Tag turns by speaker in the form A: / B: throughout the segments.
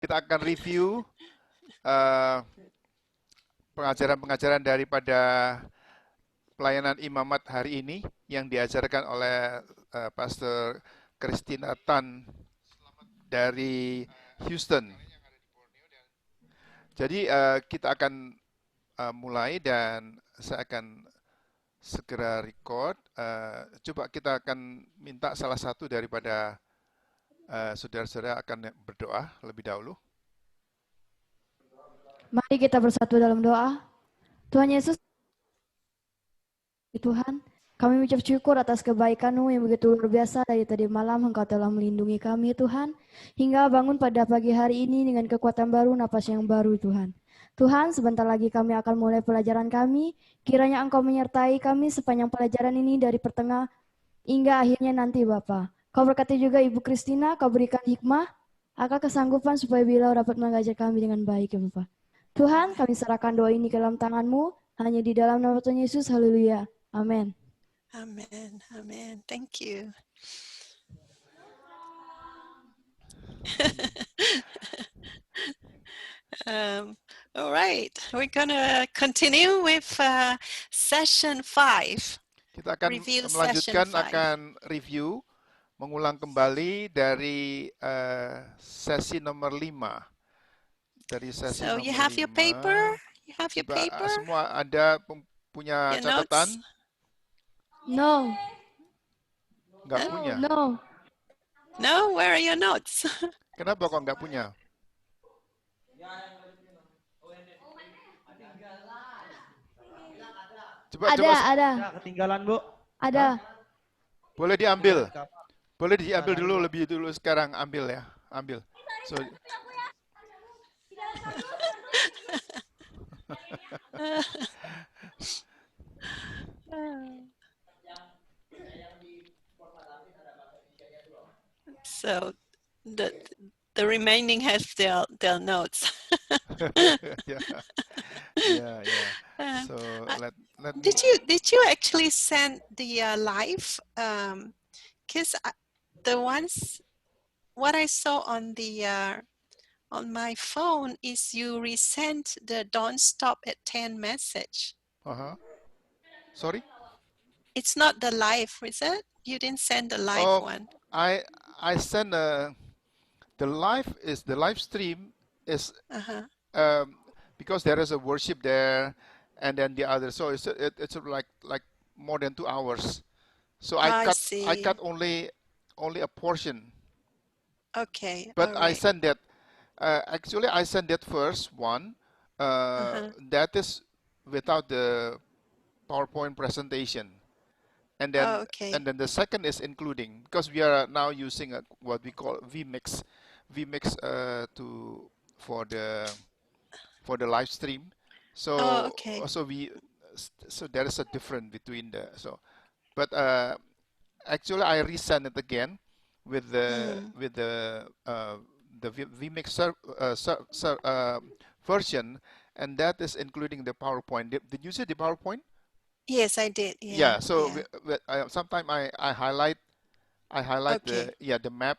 A: kita akan review uh, pengajaran-pengajaran daripada pelayanan imamat hari ini yang diajarkan oleh Pastor Christina Tan dari Houston. Jadi kita akan mulai dan saya akan segera record. Coba kita akan minta salah satu daripada saudara-saudara akan berdoa lebih dahulu.
B: Mari kita bersatu dalam doa. Tuhan Yesus, Tuhan, kami mengucap syukur atas kebaikan-Mu yang begitu luar biasa. Dari tadi malam Engkau telah melindungi kami, Tuhan, hingga bangun pada pagi hari ini dengan kekuatan baru, napas yang baru, Tuhan. Tuhan, sebentar lagi kami akan mulai pelajaran kami. Kiranya Engkau menyertai kami sepanjang pelajaran ini dari pertengah hingga akhirnya nanti, Bapa. Kau berkati juga Ibu Kristina, Kau berikan hikmah, akan kesanggupan supaya beliau dapat mengajar kami dengan baik, ya Bapak. Tuhan, kami serahkan doa ini ke dalam tangan-Mu, hanya di dalam nama Tuhan Yesus, haleluya. Amin.
C: Amen. Amen. Thank you. All right, we're gonna continue with session 5.
A: Kita akan
C: Review
A: melanjutkan,
C: session 5.
A: akan review, mengulang kembali dari sesi nomor 5. Dari sesi
C: So
A: nomor
C: you have
A: 5.
C: your paper? You have your paper?
A: Semua ada punya
C: Your
A: catatan?
C: notes?
B: No.
A: Nggak punya.
B: No.
C: No, where are your notes?
A: Kenapa kok nggak punya? Coba,
B: Ada.
D: Ketinggalan, Bu.
B: Ada.
A: Boleh diambil. Boleh diambil dulu, lebih dulu sekarang ambil ya. Ambil. So,
C: So the remaining has their notes.
A: yeah. So let me...
C: Did you actually send the live? Because the ones what I saw on the on my phone is you resent the "Don't Stop at 10" message.
A: Sorry?
C: It's not the live, is it? You didn't send the live one.
A: I send the live stream is because there is a worship there, and then the other. So it's like more than 2 hours. So I cut only a portion.
C: Okay.
A: But I send that. Actually, I send that first one. That is without the PowerPoint presentation. And then the second is including, because we are now using what we call vMix for the live stream. So so there is a difference between but actually I resend it again with the vMix version, and that is including the PowerPoint. Did you see the PowerPoint?
C: Yes, I did.
A: So sometimes I highlight the map.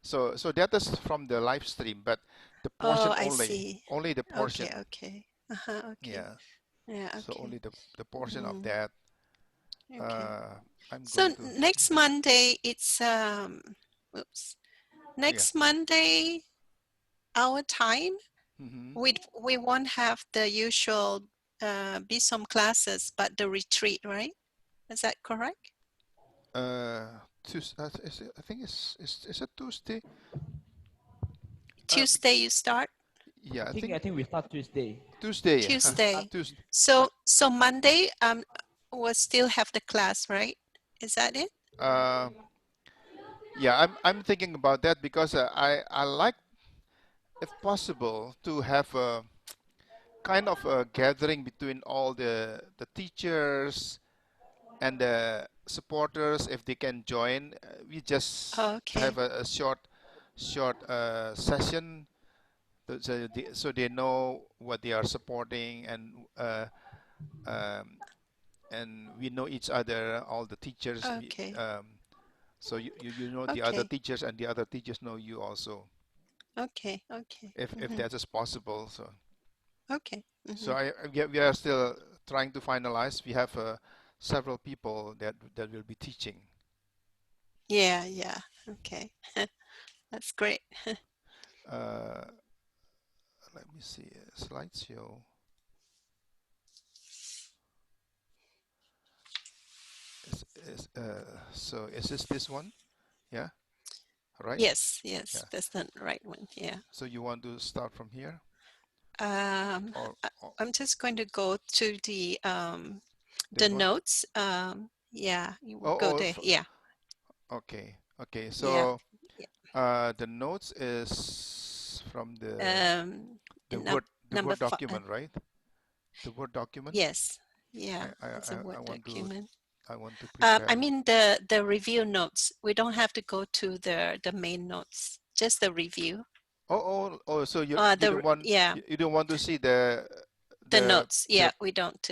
A: So that is from the live stream, but the portion only the portion.
C: Okay.
A: Yeah.
C: Okay.
A: So only the portion of that.
C: So next Monday it's Monday our time. We won't have the usual BSOM classes, but the retreat, right? Is that correct?
A: Tuesday, I think is it Tuesday?
C: Tuesday you start?
D: Yeah, I think we start Tuesday.
A: Tuesday.
C: So Monday we'll still have the class, right? Is that it?
A: Yeah, I'm thinking about that because I like, if possible, to have a kind of a gathering between all the teachers and the supporters. If they can join, we just have a short session, so they know what they are supporting, and we know each other, all the teachers. So you know the other teachers, and the other teachers know you also.
C: Okay. Okay.
A: if that is possible. So
C: Okay.
A: we are still trying to finalize. We have several people that will be teaching.
C: Yeah. Yeah. Okay. That's great.
A: Let me see a slideshow. So is this one? Yeah, right?
C: Yes.
A: Yeah.
C: Yes. That's the right one. Yeah.
A: So you want to start from here?
C: Or I'm just going to go to the
A: This one?
C: notes. Yeah, you will go there. Yeah.
A: Okay. Okay.
C: Yeah.
A: So the notes is from the Word document, right? The Word document.
C: Yes. Yeah. It's a Word
A: I want
C: document.
A: to prepare.
C: I mean the review notes. We don't have to go to the main notes. Just the review.
A: So you don't want you don't want to see the
C: notes. Yeah, we don't.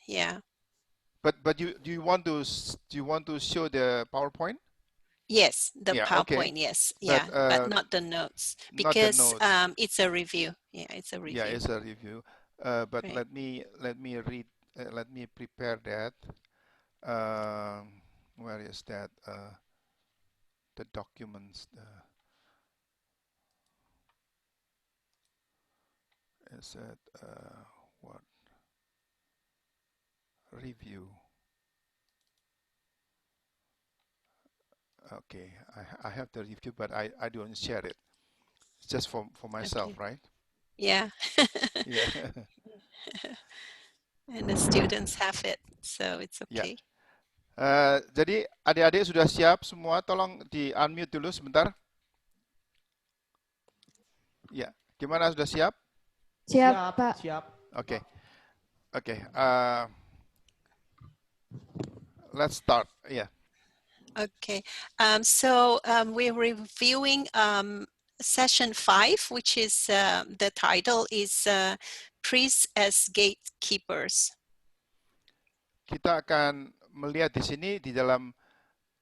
C: Yeah.
A: But do you want to show the PowerPoint?
C: Yes, the PowerPoint.
A: Okay.
C: Yes, yeah, but not the notes because it's a review. Yeah, it's a review.
A: Yeah, it's a review. But
C: Right.
A: let me read. Let me prepare that. Where is that? The documents. Is it what? Review. Okay, I have the review, but I don't share it. It's just for myself,
C: Okay.
A: right?
C: Yeah.
A: Yeah.
C: And the students have it, so it's okay.
A: Jadi adik-adik sudah siap semua, tolong di unmute dulu sebentar. Ya, gimana, sudah siap?
B: Siap, Pak.
D: Siap.
A: Oke. Oke. Let's start. Yeah.
C: Okay. So we're reviewing session 5, which is the title is Priests as Gatekeepers.
A: Kita akan melihat di sini di dalam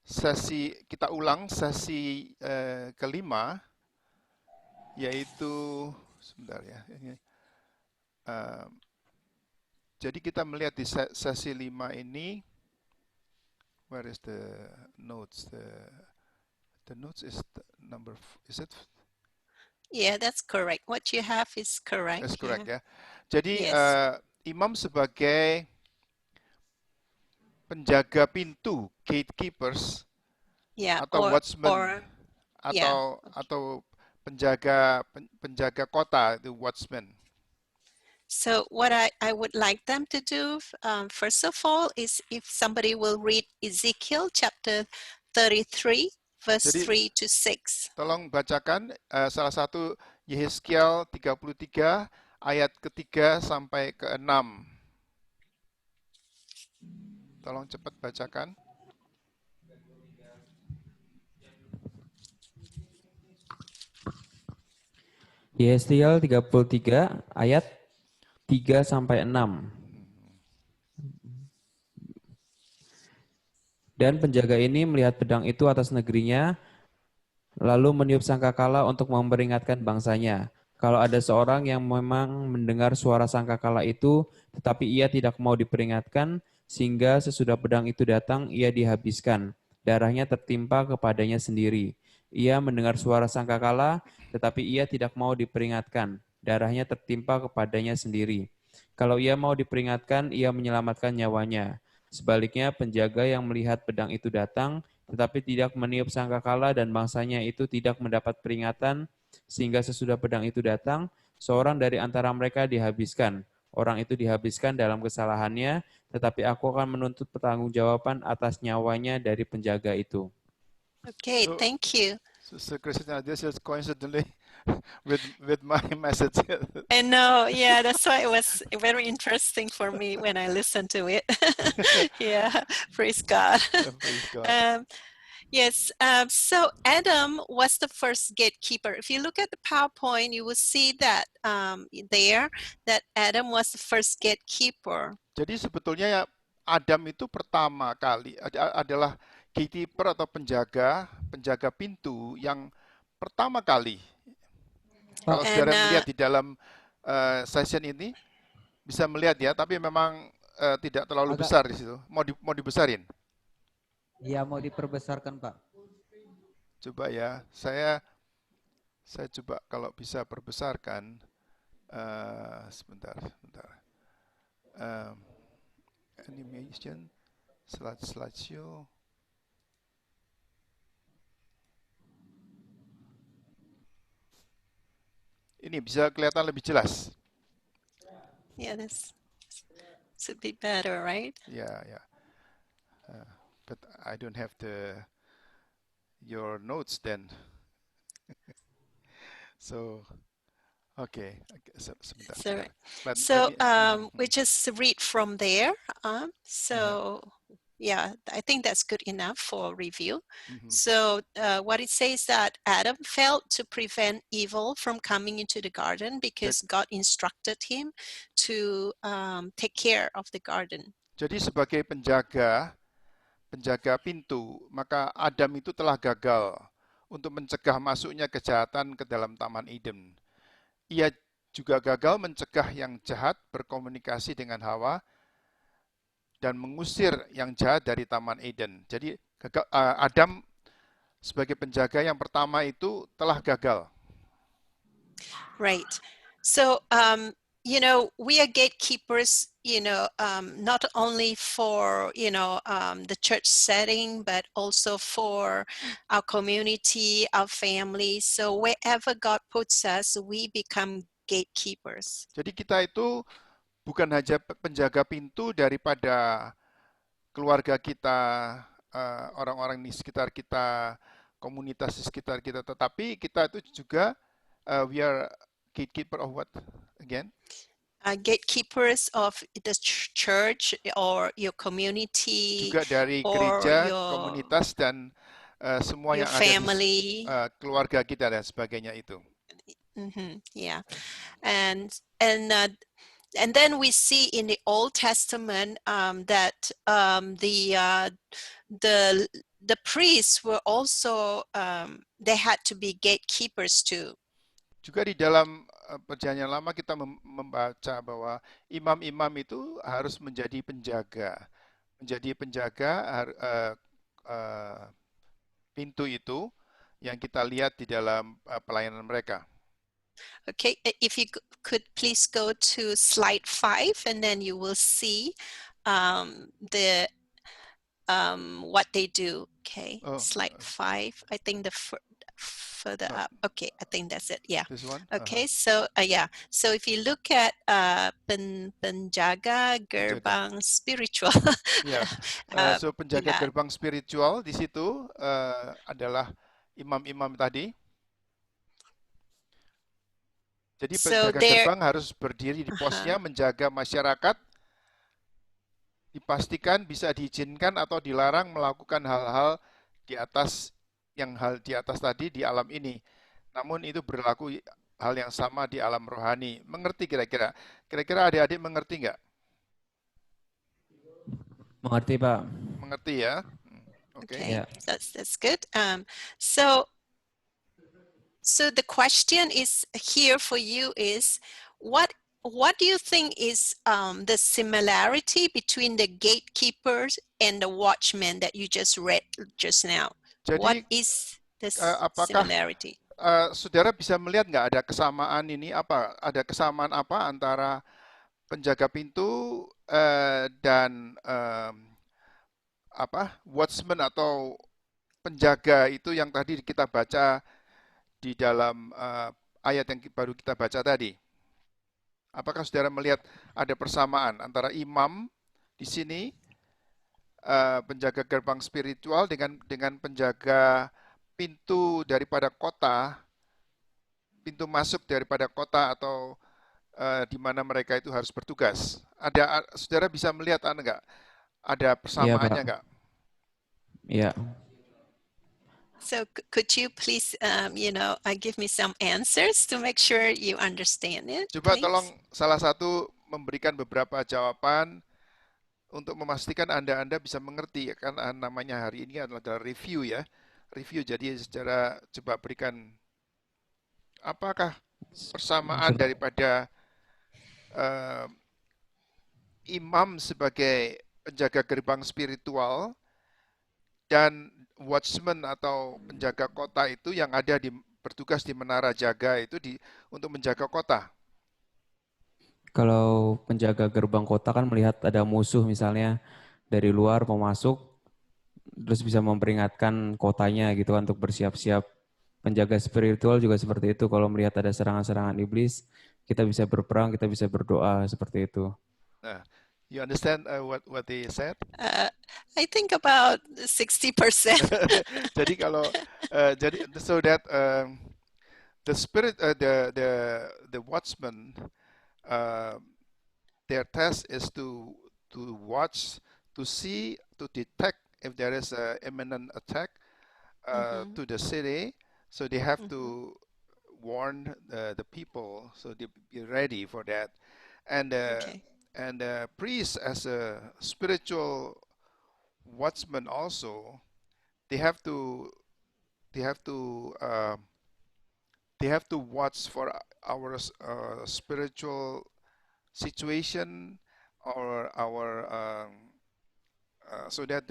A: sesi, kita ulang sesi kelima, yaitu sebentar ya. Jadi kita melihat di sesi 5 ini. Where is the notes? The notes is the number. Is it?
C: Yeah, that's correct. What you have is correct.
A: That's correct,
C: yeah.
A: Jadi
C: Yes.
A: imam sebagai penjaga pintu, gatekeepers, atau watchman, atau penjaga kota, the watchman.
C: So what I would like them to do, first of all, is if somebody will read Ezekiel chapter 33, verse 3 to 6.
A: Tolong bacakan salah satu Yehezkiel 33 ayat ketiga sampai ke-6. Tolong cepat bacakan.
E: Yehezkiel 33 ayat 3 sampai 6. Dan penjaga ini melihat pedang itu atas negerinya, lalu meniup sangkakala untuk memperingatkan bangsanya. Kalau ada seorang yang memang mendengar suara sangkakala itu, tetapi ia tidak mau diperingatkan, sehingga sesudah pedang itu datang, ia dihabiskan. Darahnya tertimpa kepadanya sendiri. Ia mendengar suara sangkakala, tetapi ia tidak mau diperingatkan. Darahnya tertimpa kepadanya sendiri. Kalau ia mau diperingatkan, ia menyelamatkan nyawanya. Sebaliknya, penjaga yang melihat pedang itu datang, tetapi tidak meniup sangkakala dan bangsanya itu tidak mendapat peringatan, sehingga sesudah pedang itu datang, seorang dari antara mereka dihabiskan. Orang itu dihabiskan dalam kesalahannya, tetapi aku akan menuntut pertanggungjawaban atas nyawanya dari penjaga itu.
C: Okay, thank you.
A: So Christina, this is coincidentally with my message.
C: I know, yeah, that's why it was very interesting for me when I listened to it. Yeah, praise God.
A: Praise God.
C: Yes, so Adam was the first gatekeeper. If you look at the PowerPoint, you will see that there, that Adam was the first gatekeeper.
A: Jadi sebetulnya ya Adam itu pertama kali adalah gatekeeper atau penjaga pintu yang pertama kali. Kalau
C: And
A: saudara melihat di dalam session ini, bisa melihat ya, tapi memang tidak terlalu
F: Agak,
A: besar di situ. Mau dibesarin?
F: ya mau diperbesarkan Pak.
A: Coba ya, saya coba kalau bisa perbesarkan. Sebentar. Animation, slideshow. Ini bisa kelihatan lebih jelas.
C: yeah, this should be better, right?
A: Yeah. But I don't have your notes then. So, okay. Sebentar.
C: So,
A: Let
C: so
A: me-
C: we just read from there. So yeah, I think that's good enough for review.
A: Mhm.
C: So what it says that Adam failed to prevent evil from coming into the garden because God instructed him to take care of the garden.
A: Jadi sebagai penjaga pintu, maka Adam itu telah gagal untuk mencegah masuknya kejahatan ke dalam Taman Eden. Ia juga gagal mencegah yang jahat berkomunikasi dengan Hawa dan mengusir yang jahat dari Taman Eden. Jadi Adam sebagai penjaga yang pertama itu telah gagal.
C: Right. So, we are gatekeepers, not only for, the church setting, but also for our community, our family. So wherever God puts us, we become gatekeepers.
A: Jadi kita itu bukan hanya penjaga pintu daripada keluarga kita, orang-orang di sekitar kita, komunitas di sekitar kita, tetapi kita itu juga we are gatekeeper of what again?
C: Gatekeepers of the church or your community.
A: Juga dari gereja, komunitas dan semua yang
C: family.
A: ada di keluarga kita dan sebagainya itu.
C: Yeah, and then we see in the Old Testament that the priests were also they had to be gatekeepers too.
A: Juga di dalam Perjanjian Lama kita membaca bahwa imam-imam itu harus menjadi penjaga. Menjadi penjaga pintu itu yang kita lihat di dalam pelayanan mereka.
C: Okay, if you could please go to slide 5 and then you will see what they do. Okay, slide 5. I think the further up. Okay, I think that's it. Yeah.
A: This one?
C: Okay, so yeah. So if you look at penjaga gerbang spiritual.
A: Yeah. So penjaga gerbang spiritual di situ adalah imam-imam tadi. Jadi penjaga gerbang harus berdiri di posnya menjaga masyarakat, dipastikan bisa diizinkan atau dilarang melakukan hal-hal di atas tadi di alam ini. Namun itu berlaku hal yang sama di alam rohani. Mengerti kira-kira? Kira-kira adik-adik mengerti nggak?
E: Mengerti, Pak.
A: Mengerti ya?
C: Okay, that's good. So the question is here for you is what do you think is the similarity between the gatekeepers and the watchmen that you just read just now?
A: Jadi,
C: what is the similarity?
A: Saudara bisa melihat nggak ada kesamaan ini apa? Ada kesamaan apa antara penjaga pintu dan watchman atau penjaga itu yang tadi kita baca di dalam ayat yang baru kita baca tadi? Apakah saudara melihat ada persamaan antara imam di sini, penjaga gerbang spiritual dengan penjaga pintu daripada kota, pintu masuk daripada kota atau di mana mereka itu harus bertugas? Saudara bisa melihat enggak? Ada persamaannya enggak?
E: Iya.
C: So could you please, give me some answers to make sure you understand it?
A: Coba
C: please?
A: tolong salah satu memberikan beberapa jawaban untuk memastikan Anda bisa mengerti. Kan namanya hari ini adalah review ya. Review, jadi secara coba berikan apakah persamaan daripada uh, imam sebagai penjaga gerbang spiritual dan watchman atau penjaga kota itu yang ada bertugas di menara jaga itu untuk menjaga kota.
E: Kalau penjaga gerbang kota kan melihat ada musuh misalnya dari luar mau masuk, terus bisa memperingatkan kotanya gitu kan untuk bersiap-siap. Penjaga spiritual juga seperti itu. Kalau melihat ada serangan-serangan iblis, kita bisa berperang, kita bisa berdoa seperti itu.
A: Nah, you understand what they said?
C: I think about 60%.
A: Jadi kalau so that the spirit the watchman their task is to watch, to see, to detect if there is an imminent attack to the city. So they have to warn the people, so they be ready for that. And and priests as a spiritual watchman also, they have to watch for our spiritual situation or our so that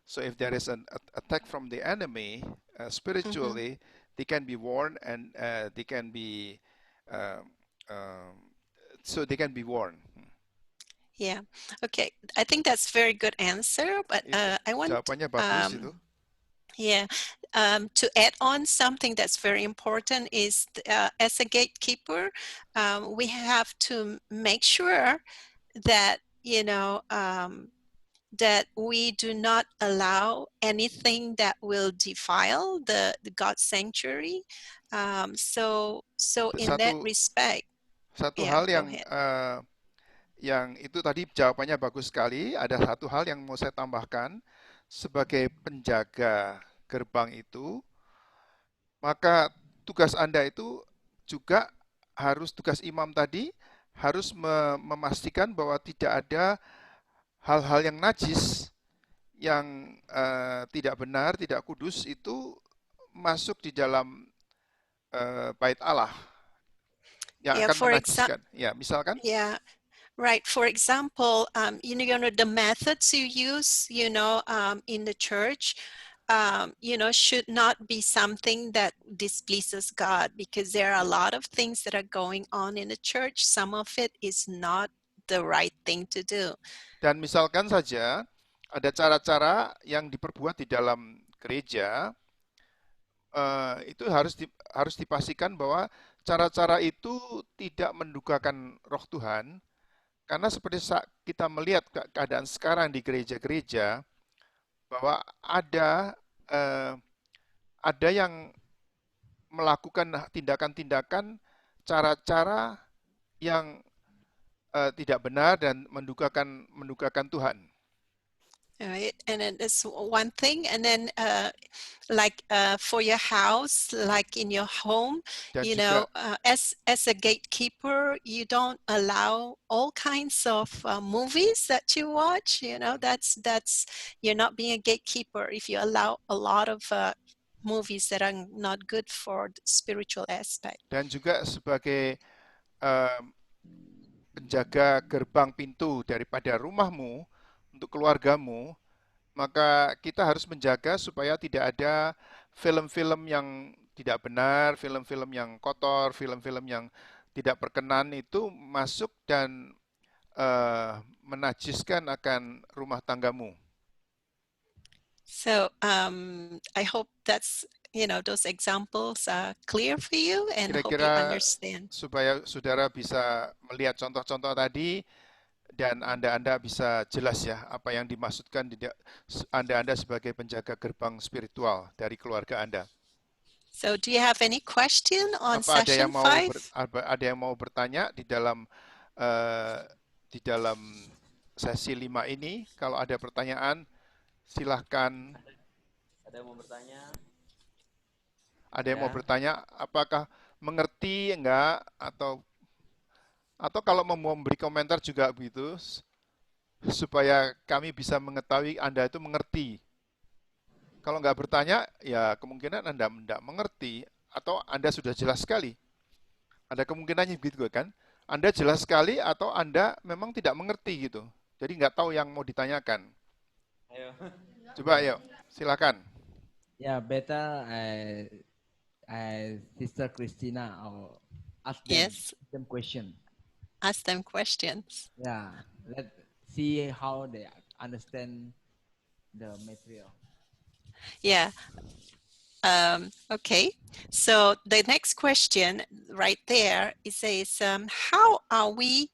A: so if there is an attack from the enemy spiritually, they can be warned and they can be so they can be warned.
C: Yeah. Okay. I think that's very good answer, but I want
A: Jawabannya bagus itu.
C: Yeah. To add on something that's very important is as a gatekeeper, we have to make sure that, that we do not allow anything that will defile the God's sanctuary. So in that respect.
A: Satu hal yang itu tadi jawabannya bagus sekali. Ada satu hal yang mau saya tambahkan. Sebagai penjaga gerbang itu, maka tugas Anda itu juga harus, tugas imam tadi harus memastikan bahwa tidak ada hal-hal yang najis, yang tidak benar, tidak kudus itu masuk di dalam bait Allah yang akan menajiskan. Ya, misalkan.
C: Yeah. Right. For example, the methods you use, in the church, should not be something that displeases God, because there are a lot of things that are going on in the church. Some of it is not the right thing to do.
A: Dan misalkan saja ada cara-cara yang diperbuat di dalam gereja, itu harus dipastikan bahwa cara-cara itu tidak mendukakan Roh Tuhan. Karena seperti saat kita melihat keadaan sekarang di gereja-gereja, bahwa ada yang melakukan tindakan-tindakan, cara-cara yang tidak benar dan mendukakan Tuhan.
C: Right. And then that's one thing. And then for your house, like in your home, as a gatekeeper, you don't allow all kinds of movies that you watch. That's you're not being a gatekeeper if you allow a lot of movies that are not good for the spiritual aspect.
A: Dan juga sebagai penjaga gerbang pintu daripada rumahmu untuk keluargamu, maka kita harus menjaga supaya tidak ada film-film yang tidak benar, film-film yang kotor, film-film yang tidak berkenan itu masuk dan menajiskan akan rumah tanggamu.
C: So I hope that's those examples are clear for you and hope you understand.
A: Supaya saudara bisa melihat contoh-contoh tadi dan Anda bisa jelas ya apa yang dimaksudkan Anda sebagai penjaga gerbang spiritual dari keluarga Anda.
C: So do you have any question on session 5?
A: Ada yang mau bertanya di dalam sesi 5 ini? Kalau ada pertanyaan silahkan.
E: Ada yang mau bertanya?
A: Ada yang mau bertanya, apakah mengerti enggak, atau kalau mau memberi komentar juga begitu, supaya kami bisa mengetahui Anda itu mengerti. Kalau nggak bertanya, ya kemungkinan Anda tidak mengerti, atau Anda sudah jelas sekali. Ada kemungkinannya begitu kan? Anda jelas sekali atau Anda memang tidak mengerti gitu. Jadi nggak tahu yang mau ditanyakan.
D: Ayo.
A: Coba ayo, silakan.
D: Yeah, better Sister Christina or ask
C: Yes,
D: them question.
C: ask them questions.
D: Yeah, let's see how they understand the material.
C: Yeah. Okay. So the next question right there, it says, how are we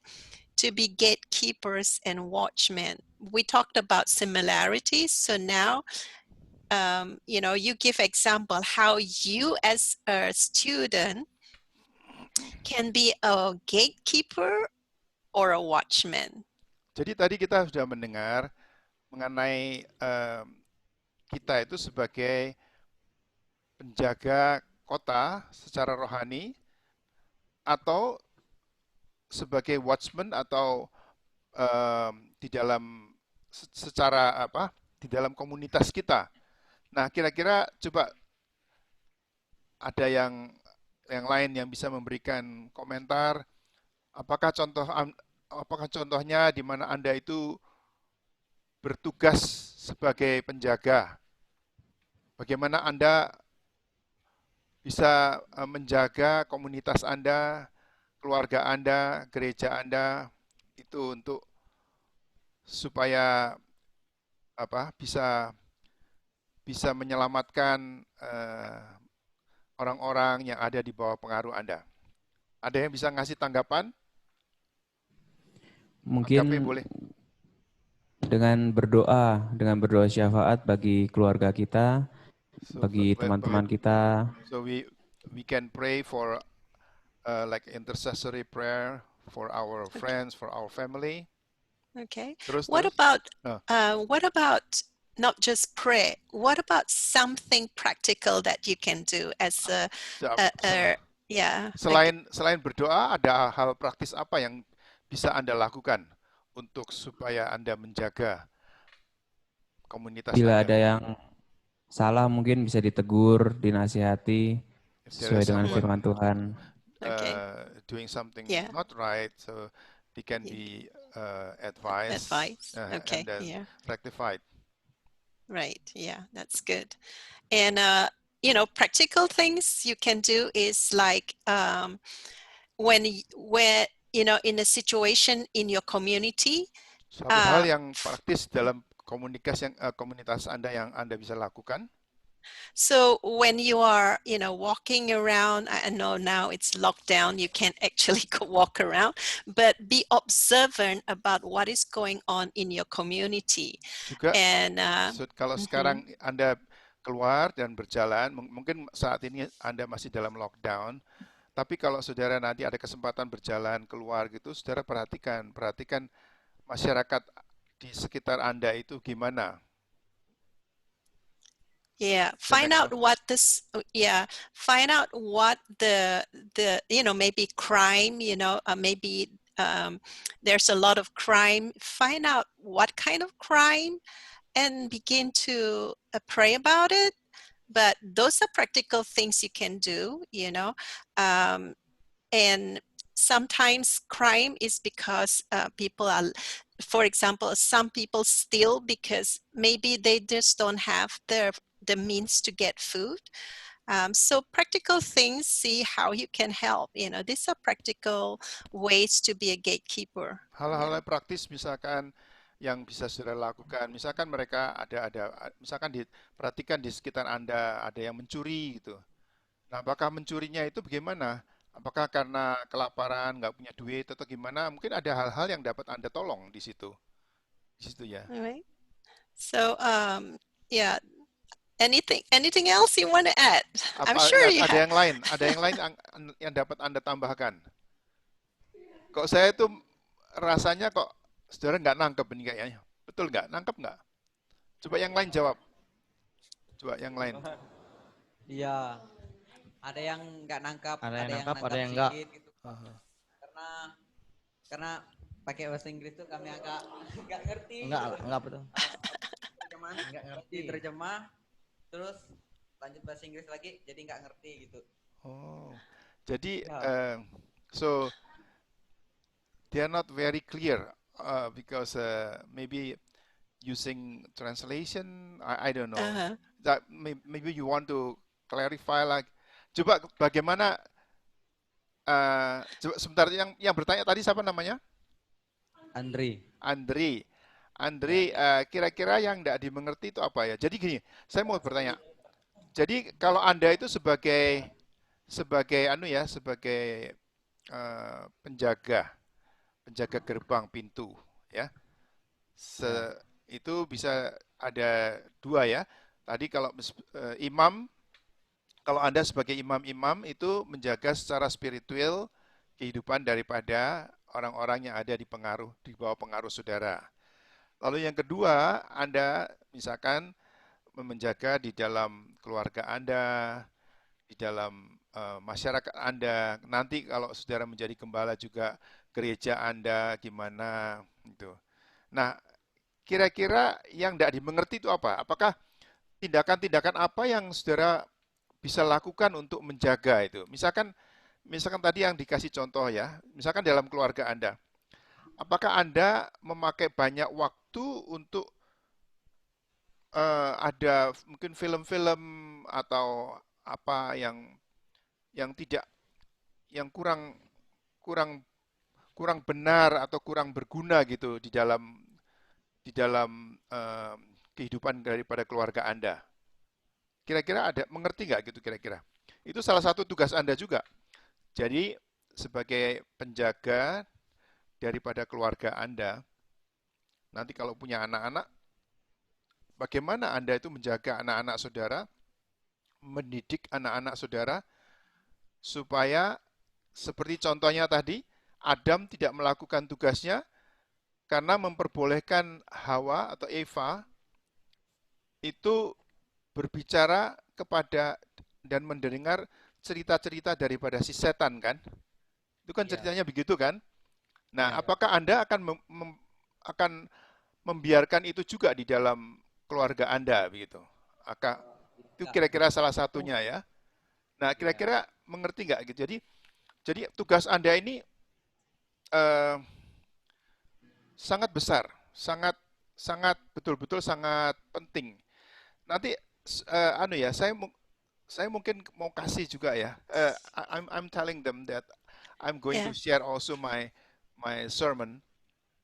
C: to be gatekeepers and watchmen? We talked about similarities. So now, you give example how you as a student can be a gatekeeper or a watchman.
A: Jadi tadi kita sudah mendengar mengenai kita itu sebagai penjaga kota secara rohani atau sebagai watchman atau di dalam secara apa di dalam komunitas kita. Nah, kira-kira coba ada yang lain yang bisa memberikan komentar. Apakah contohnya di mana Anda itu bertugas sebagai penjaga? Bagaimana Anda bisa menjaga komunitas Anda, keluarga Anda, gereja Anda itu untuk supaya bisa menyelamatkan orang-orang yang ada di bawah pengaruh Anda. Ada yang bisa ngasih tanggapan?
E: Mungkin
A: AKP boleh.
E: dengan berdoa syafaat bagi keluarga kita, bagi teman-teman kita.
A: So we can pray for like intercessory prayer for our friends, for our family.
C: Okay.
A: Terus.
C: What about not just pray? What about something practical that you can do as
A: Selain berdoa, ada hal praktis apa yang bisa Anda lakukan untuk supaya Anda menjaga komunitas
E: Bila
A: Anda?
E: ada yang salah mungkin bisa ditegur, dinasihati sesuai dengan firman Tuhan.
A: Doing something not right, so they can be advised and then rectified.
C: Right. Yeah, that's good. And practical things you can do is like when in a situation in your community.
A: Satu hal yang praktis dalam komunitas Anda yang Anda bisa lakukan.
C: So when you are, walking around, I know now it's lockdown, you can't actually walk around, but be observant about what is going on in your community.
A: Juga, kalau sekarang Anda keluar dan berjalan, mungkin saat ini Anda masih dalam lockdown, tapi kalau saudara nanti ada kesempatan berjalan keluar gitu, saudara perhatikan masyarakat di sekitar Anda itu gimana.
C: Yeah, find out what the maybe crime, maybe there's a lot of crime. Find out what kind of crime and begin to pray about it. But those are practical things you can do, and sometimes crime is because people are, for example, some people steal because maybe they just don't have the means to get food. So practical things, see how you can help. These are practical ways to be a gatekeeper.
A: Hal-hal praktis misalkan yang bisa saudara lakukan, misalkan mereka misalkan diperhatikan di sekitar Anda ada yang mencuri gitu. Nah, apakah mencurinya itu bagaimana? Apakah karena kelaparan, nggak punya duit atau gimana? Mungkin ada hal-hal yang dapat Anda tolong di situ ya.
C: Alright. So yeah. Anything else you want to add? I'm sure you have.
A: Ada yang lain yang dapat Anda tambahkan. Kok saya itu rasanya kok saudara nggak nangkep ini kayaknya. Betul nggak? Nangkep nggak? Coba yang lain jawab. Coba yang lain.
F: Iya. Ada yang nggak nangkap,
D: ada yang nangkap,
F: ada yang
D: enggak.
F: Gitu. Karena pakai bahasa Inggris tuh kami agak nggak ngerti.
D: Enggak betul.
F: Terjemahan nggak ngerti. Terjemah, terus lanjut bahasa Inggris lagi, jadi nggak ngerti gitu.
A: Oh, jadi So they are not very clear because maybe using translation, I don't know.
C: Uh-huh.
A: That maybe you want to clarify like, coba bagaimana coba sebentar yang bertanya tadi siapa namanya?
D: Andri.
A: Andri.
D: Ya.
A: Andri, kira-kira yang tidak dimengerti itu apa ya? Jadi gini, saya mau bertanya. Jadi kalau Anda itu sebagai sebagai penjaga gerbang pintu, ya.
D: Ya.
A: Itu bisa ada dua ya. Tadi kalau imam, kalau Anda sebagai imam-imam itu menjaga secara spiritual kehidupan daripada orang-orang yang ada di bawah pengaruh saudara. Lalu yang kedua, Anda misalkan menjaga di dalam keluarga Anda, di dalam masyarakat Anda. Nanti kalau saudara menjadi gembala juga gereja Anda gimana gitu. Nah, kira-kira yang tidak dimengerti itu apa? Apakah tindakan-tindakan apa yang saudara bisa lakukan untuk menjaga itu? Misalkan tadi yang dikasih contoh ya, misalkan dalam keluarga Anda. Apakah Anda memakai banyak waktu untuk ada mungkin film-film atau apa yang tidak yang kurang kurang benar atau kurang berguna gitu di dalam kehidupan daripada keluarga Anda. Kira-kira ada mengerti nggak gitu kira-kira? Itu salah satu tugas Anda juga. Jadi sebagai penjaga daripada keluarga Anda, nanti kalau punya anak-anak, bagaimana Anda itu menjaga anak-anak saudara, mendidik anak-anak saudara, supaya seperti contohnya tadi, Adam tidak melakukan tugasnya karena memperbolehkan Hawa atau Eva itu berbicara kepada dan mendengar cerita-cerita daripada si setan kan? Itu kan
D: Ya.
A: ceritanya begitu kan? Nah,
D: Ya.
A: apakah Anda akan membiarkan itu juga di dalam keluarga Anda begitu? Itu
D: Enggak.
A: kira-kira salah satunya ya. Nah,
D: Ya.
A: kira-kira mengerti nggak gitu? Jadi tugas Anda ini eh, sangat besar, sangat betul-betul sangat penting. Nanti saya mungkin mau kasih juga ya. I'm telling them that I'm going to
C: Yeah.
A: share also my sermon.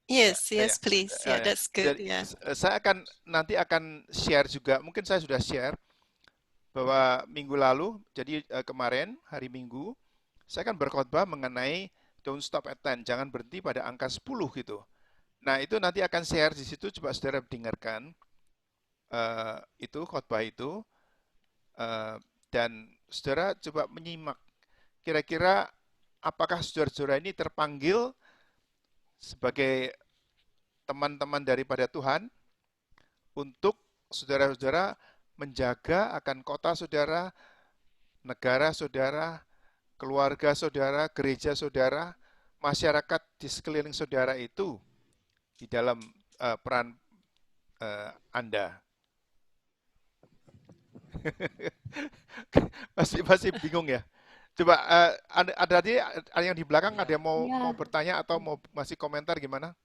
C: Yes,
A: Ya,
C: yes, please. Yeah, that's good.
A: Jadi
C: Yeah.
A: saya nanti akan share juga. Mungkin saya sudah share bahwa minggu lalu, jadi kemarin hari Minggu, saya akan berkhotbah mengenai don't stop at 10, jangan berhenti pada angka 10 gitu. Nah, itu nanti akan share di situ, coba saudara dengarkan itu khotbah itu, dan saudara coba menyimak. Kira-kira apakah saudara-saudara ini terpanggil sebagai teman-teman daripada Tuhan untuk saudara-saudara menjaga akan kota saudara, negara saudara, keluarga saudara, gereja saudara, masyarakat di sekeliling saudara itu di dalam peran Anda. masih bingung ya? Coba ada yang di belakang ada yang mau
B: Ya,
A: bertanya atau mau masih komentar gimana?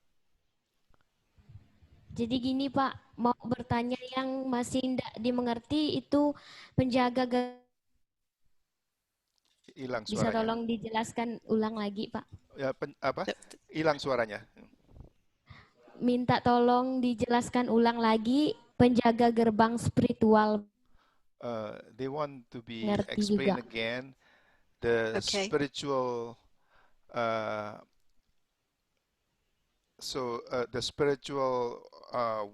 G: Jadi gini Pak, mau bertanya yang masih tidak dimengerti itu penjaga
A: Hilang
G: bisa
A: suaranya.
G: tolong dijelaskan ulang lagi Pak?
A: Ya, hilang suaranya.
G: Minta tolong dijelaskan ulang lagi penjaga gerbang spiritual.
A: They want to be
G: Ngerti
A: explained
G: juga.
A: again the
C: Okay.
A: spiritual the spiritual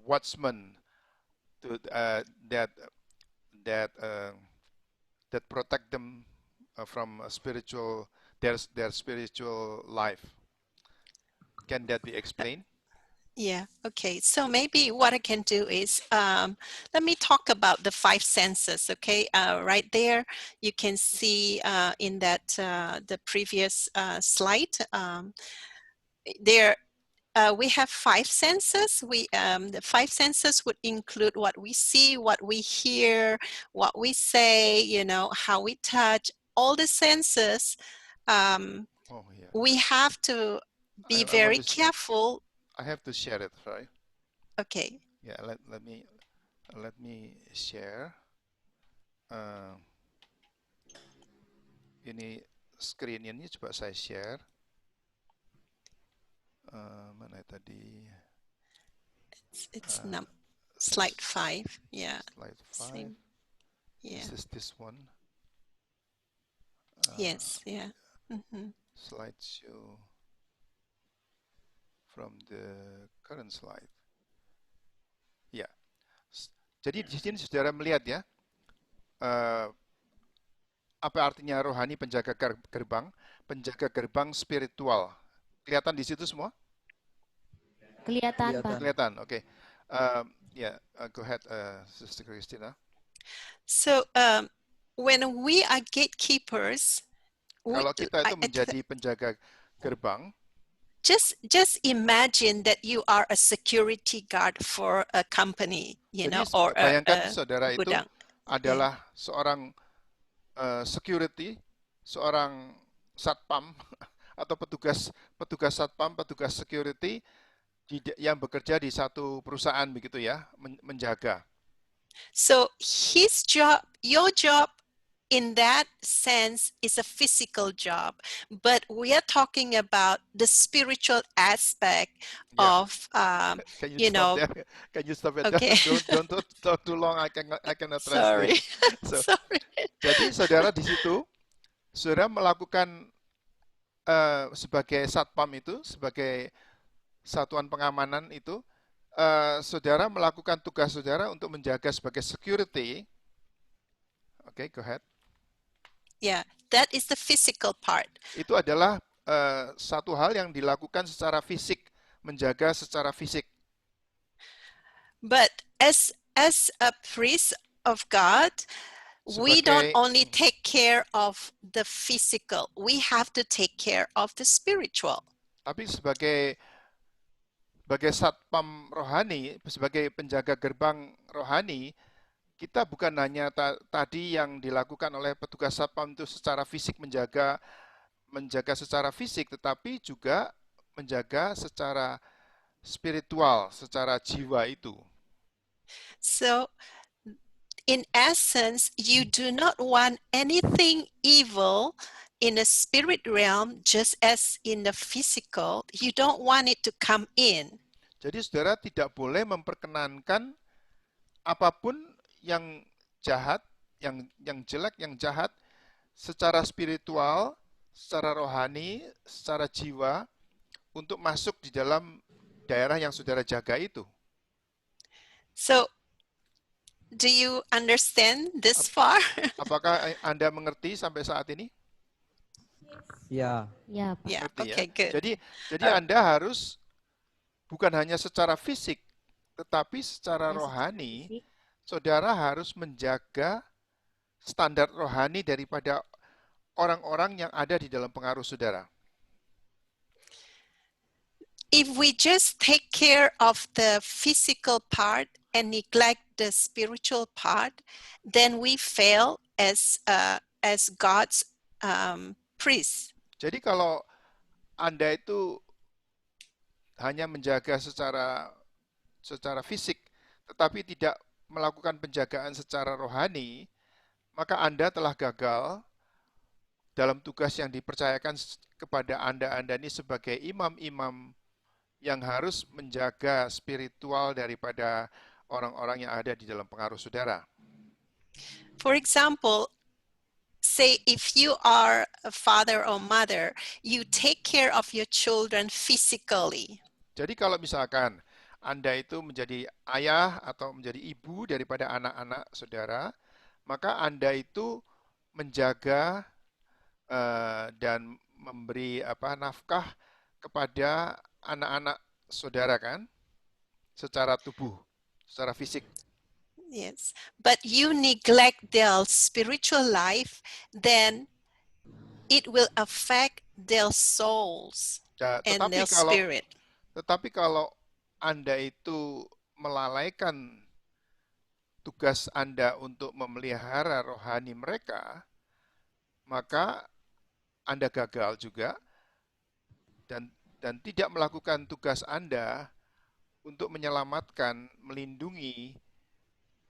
A: watchman that that that protect them from spiritual their spiritual life. Can that be explained?
C: Yeah, okay. So maybe what I can do is, let me talk about the five senses, okay? Right there, you can see in that, the previous slide, there we have five senses. The five senses would include what we see, what we hear, what we say, you know, how we touch. All the senses
A: Oh yeah.
C: we have to be
A: I want
C: very
A: to.
C: careful.
A: I have to share it, right?
C: Okay.
A: Yeah. Let me share. Uh, ini screen ini coba saya share. Mana tadi?
C: It's slide 5. Yeah.
A: Slide 5.
C: Same. Yeah.
A: This one.
C: Yes. Yeah.
A: Slideshow from the current slide. Ya. Jadi di sini saudara melihat ya, apa artinya rohani penjaga gerbang spiritual. Kelihatan di situ semua?
G: Kelihatan, Pak.
A: Kelihatan, oke. Go ahead, Sister Christina.
C: So when we are gatekeepers,
A: Kalau kita itu menjadi penjaga gerbang,
C: just imagine that you are a security guard for a company, you know, or
A: bayangkan
C: a
A: saudara itu
C: gudang.
A: adalah seorang security, seorang satpam atau petugas satpam, petugas security yang bekerja di satu perusahaan begitu ya, menjaga.
C: So your job in that sense is a physical job, but we are talking about the spiritual aspect of
A: Can
C: you know.
A: Can you stop it?
C: Okay.
A: Don't talk too long. I cannot
C: Sorry.
A: translate. So,
C: Sorry.
A: jadi saudara di situ, saudara melakukan sebagai satpam itu, sebagai satuan pengamanan itu, saudara melakukan tugas saudara untuk menjaga sebagai security. Okay, go ahead.
C: Yeah, that is the physical part.
A: Itu adalah satu hal yang dilakukan secara fisik, menjaga secara fisik.
C: But as a priest of God, we don't only take care of the physical, we have to take care of the spiritual.
A: Tapi sebagai satpam rohani, sebagai penjaga gerbang rohani, kita bukan hanya tadi yang dilakukan oleh petugas satpam itu secara fisik menjaga secara fisik, tetapi juga menjaga secara spiritual, secara jiwa itu.
C: So, in essence, you do not want anything evil in the spirit realm, just as in the physical. You don't want it to come in.
A: Jadi saudara tidak boleh memperkenankan apapun yang jahat, yang jelek, yang jahat secara spiritual, secara rohani, secara jiwa untuk masuk di dalam daerah yang saudara jaga itu.
C: So, do you understand this far?
A: Apakah Anda mengerti sampai saat ini?
D: Ya.
G: Ya, Pak.
C: Yeah,
A: Mengerti,
C: okay, good.
A: Jadi Anda harus bukan hanya secara fisik, tetapi secara rohani, saudara harus menjaga standar rohani daripada orang-orang yang ada di dalam pengaruh saudara.
C: If we just take care of the physical part and neglect the spiritual part, then we fail as God's priest.
A: Jadi kalau Anda itu hanya menjaga secara fisik, tetapi tidak melakukan penjagaan secara rohani, maka Anda telah gagal dalam tugas yang dipercayakan kepada Anda ini sebagai imam-imam yang harus menjaga spiritual daripada orang-orang yang ada di dalam pengaruh saudara.
C: For example, say if you are a father or mother, you take care of your children physically.
A: Jadi kalau misalkan Anda itu menjadi ayah atau menjadi ibu daripada anak-anak saudara, maka Anda itu menjaga dan memberi nafkah kepada anak-anak saudara kan, secara tubuh, secara fisik.
C: Yes, but you neglect their spiritual life, then it will affect their souls and their spirit.
A: Tetapi kalau Anda itu melalaikan tugas Anda untuk memelihara rohani mereka, maka Anda gagal juga dan tidak melakukan tugas Anda untuk menyelamatkan, melindungi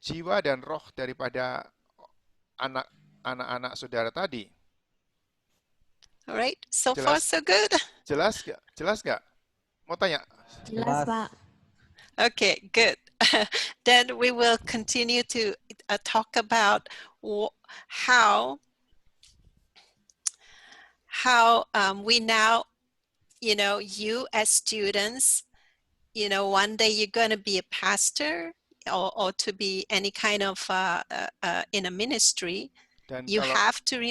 A: jiwa dan roh daripada anak-anak saudara tadi.
C: All right, so far
A: Jelas?
C: so good.
A: Jelas nggak? Jelas nggak? Mau tanya?
B: Jelas,
D: Jelas.
B: Pak.
C: Okay, good. Then we will continue to talk about how we now, you as students, one day you're going to be a pastor or to be any kind of in a ministry.
A: Dan
C: You have to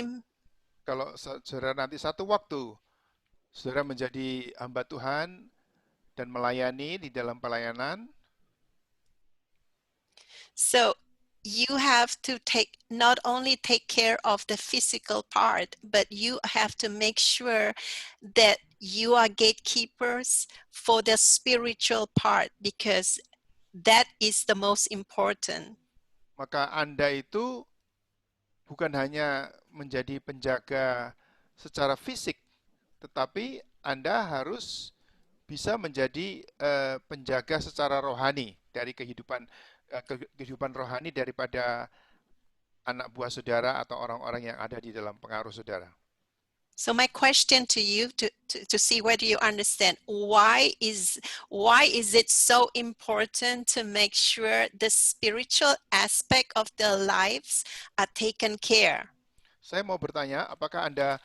A: kalau saudara nanti satu waktu saudara menjadi hamba Tuhan dan melayani di dalam pelayanan,
C: so you have to not only take care of the physical part, but you have to make sure that you are gatekeepers for the spiritual part, because that is the most important.
A: maka Anda itu bukan hanya menjadi penjaga secara fisik, tetapi Anda harus bisa menjadi penjaga secara rohani dari kehidupan rohani daripada anak buah saudara atau orang-orang yang ada di dalam pengaruh saudara.
C: So my question to you to see whether you understand, why is it so important to make sure the spiritual aspect of their lives are taken care?
A: Saya mau bertanya, apakah Anda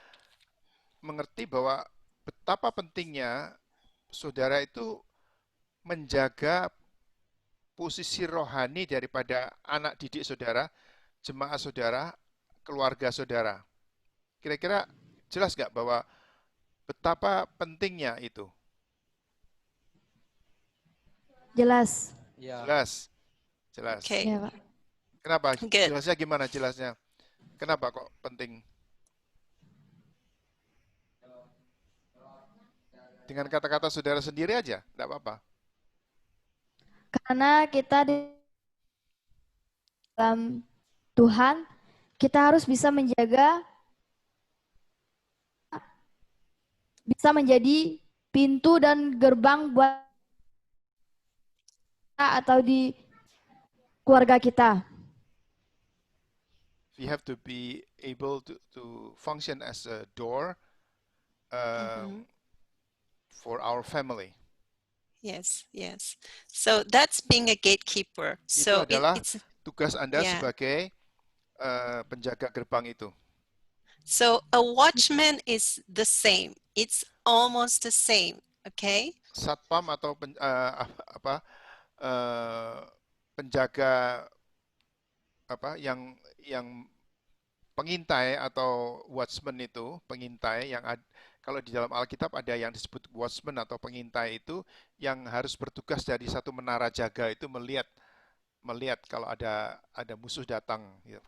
A: mengerti bahwa betapa pentingnya saudara itu menjaga posisi rohani daripada anak didik saudara, jemaat saudara, keluarga saudara. Kira-kira jelas nggak bahwa betapa pentingnya itu?
B: Jelas.
D: Ya.
A: Jelas.
C: Okay,
B: Ya, Pak.
A: Kenapa?
C: Good.
A: Jelasnya gimana jelasnya? Kenapa kok penting? Dengan kata-kata saudara sendiri aja, enggak apa-apa.
B: Karena kita di dalam Tuhan, kita harus bisa menjadi pintu dan gerbang buat kita atau di keluarga kita.
A: We have to be able to function as a door for our family.
C: Yes. So that's being a gatekeeper.
A: Itu
C: So
A: adalah
C: it's
A: tugas Anda
C: yeah.
A: sebagai penjaga gerbang itu.
C: So a watchman is the same. It's almost the same. Okay.
A: Satpam atau penjaga yang pengintai atau watchman itu, pengintai yang kalau di dalam Alkitab ada yang disebut watchman atau pengintai itu yang harus bertugas dari satu menara jaga itu melihat kalau ada musuh datang. Gitu.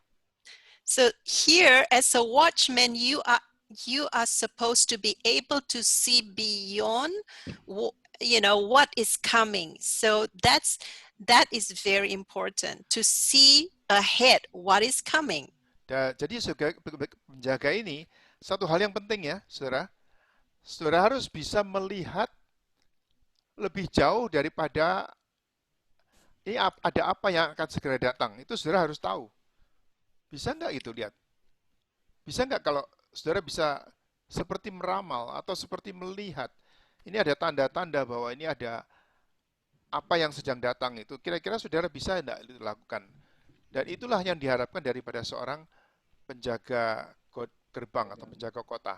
C: So here, as a watchman, you are supposed to be able to see beyond, what is coming. So that is very important, to see ahead what is coming.
A: Jadi sebagai penjaga ini satu hal yang penting ya, saudara. Saudara harus bisa melihat lebih jauh daripada ini ada apa yang akan segera datang. Itu saudara harus tahu. Bisa nggak gitu lihat? Bisa nggak kalau saudara bisa seperti meramal atau seperti melihat, ini ada tanda-tanda bahwa ini ada apa yang sedang datang itu. Kira-kira saudara bisa nggak itu lakukan? Dan itulah yang diharapkan daripada seorang penjaga gerbang atau penjaga kota.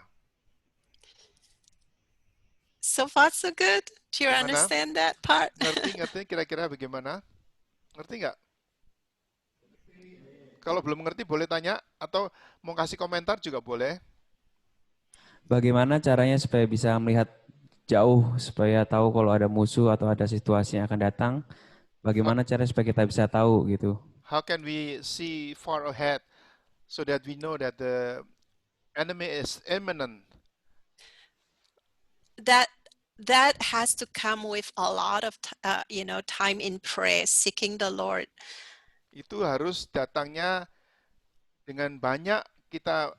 C: So far so good. Do you
A: Gimana?
C: understand that part?
A: Ngerti kira-kira bagaimana? Ngerti nggak? Kalau belum mengerti boleh tanya atau mau kasih komentar juga boleh.
E: Bagaimana caranya supaya bisa melihat jauh, supaya tahu kalau ada musuh atau ada situasi yang akan datang? Bagaimana caranya supaya kita bisa tahu gitu?
A: How can we see far ahead so that we know that the enemy is imminent?
C: That has to come with a lot of time in prayer, seeking the Lord.
A: Itu harus datangnya dengan banyak kita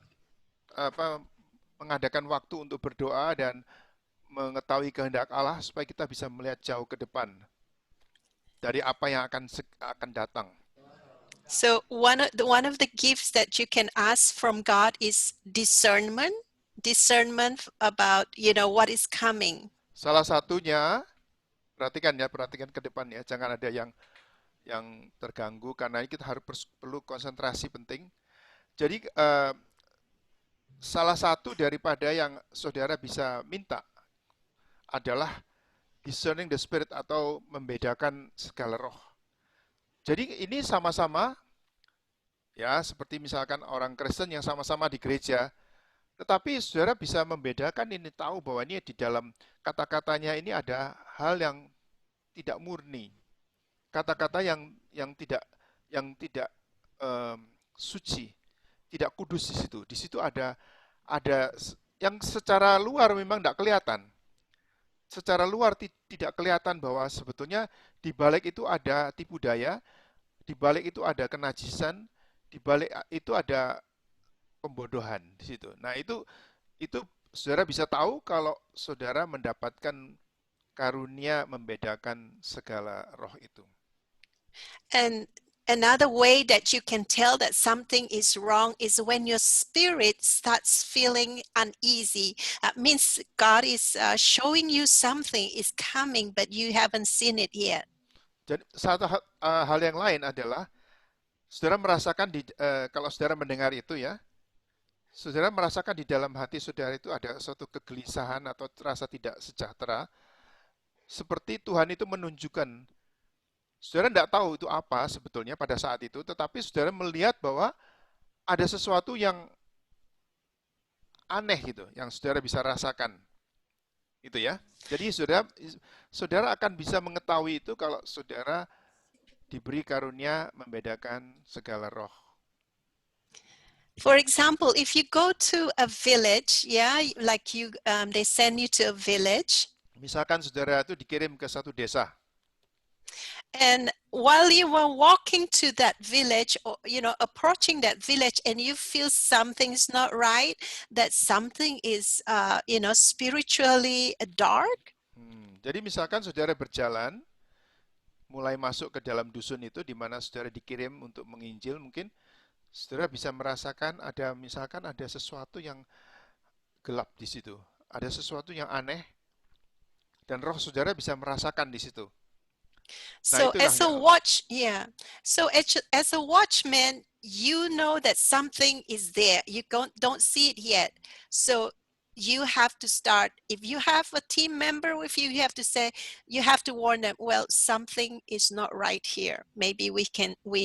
A: mengadakan waktu untuk berdoa dan mengetahui kehendak Allah supaya kita bisa melihat jauh ke depan dari apa yang akan datang.
C: So one of the gifts that you can ask from God is discernment about what is coming.
A: Salah satunya, perhatikan ke depan ya, jangan ada yang terganggu karena kita perlu konsentrasi penting. Jadi salah satu daripada yang saudara bisa minta adalah discerning the spirit atau membedakan segala roh. Jadi ini sama-sama ya, seperti misalkan orang Kristen yang sama-sama di gereja, tetapi saudara bisa membedakan ini, tahu bahwa ini di dalam kata-katanya ini ada hal yang tidak murni. Kata-kata yang tidak suci, tidak kudus di situ. Di situ ada yang secara luar memang tidak kelihatan. Secara luar tidak kelihatan bahwa sebetulnya di balik itu ada tipu daya, di balik itu ada kenajisan, di balik itu ada pembodohan di situ. Nah, itu saudara bisa tahu kalau saudara mendapatkan karunia membedakan segala roh itu.
C: And another way that you can tell that something is wrong is when your spirit starts feeling uneasy. That means God is showing you something is coming, but you haven't seen it yet.
A: Jadi satu hal yang lain adalah saudara merasakan kalau saudara mendengar itu ya, saudara merasakan di dalam hati saudara itu ada suatu kegelisahan atau rasa tidak sejahtera, seperti Tuhan itu menunjukkan. Saudara tidak tahu itu apa sebetulnya pada saat itu, tetapi saudara melihat bahwa ada sesuatu yang aneh gitu, yang saudara bisa rasakan. Itu ya. Jadi saudara akan bisa mengetahui itu kalau saudara diberi karunia membedakan segala roh.
C: For example, if you go to a village, like they send you to a village.
A: Misalkan saudara itu dikirim ke satu desa.
C: And while you were walking to that village, or approaching that village, and you feel something's not right, that something is spiritually dark.
A: Jadi misalkan saudara berjalan, mulai masuk ke dalam dusun itu di mana saudara dikirim untuk menginjil, mungkin saudara bisa merasakan misalkan ada sesuatu yang gelap di situ, ada sesuatu yang aneh, dan roh saudara bisa merasakan di situ.
C: So as a watchman, you know that something is there. You don't see it yet. So you have to start. If you have a team member with you, you have to warn them, well, something is not right here. Maybe we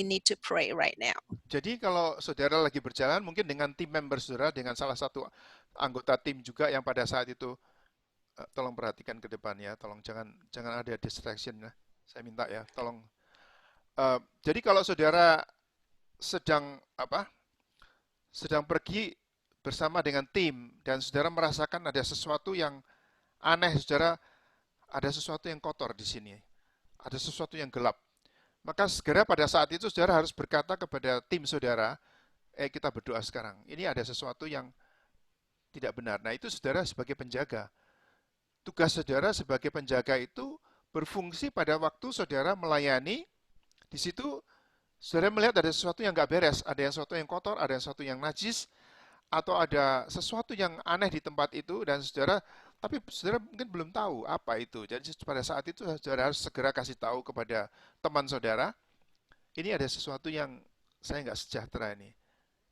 C: need to pray right now.
A: Jadi kalau saudara lagi berjalan, mungkin dengan tim member saudara, dengan salah satu anggota tim juga yang pada saat itu, tolong perhatikan ke depan ya, tolong jangan ada distraction ya. Saya minta ya, tolong. Jadi kalau saudara sedang pergi bersama dengan tim dan saudara merasakan ada sesuatu yang aneh, saudara ada sesuatu yang kotor di sini, ada sesuatu yang gelap, maka segera pada saat itu saudara harus berkata kepada tim saudara, kita berdoa sekarang. Ini ada sesuatu yang tidak benar. Nah, itu saudara sebagai penjaga. Tugas saudara sebagai penjaga itu berfungsi pada waktu saudara melayani, di situ saudara melihat ada sesuatu yang nggak beres, ada sesuatu yang kotor, ada sesuatu yang najis, atau ada sesuatu yang aneh di tempat itu, dan tapi saudara mungkin belum tahu apa itu. Jadi pada saat itu saudara harus segera kasih tahu kepada teman saudara, ini ada sesuatu yang saya nggak sejahtera ini.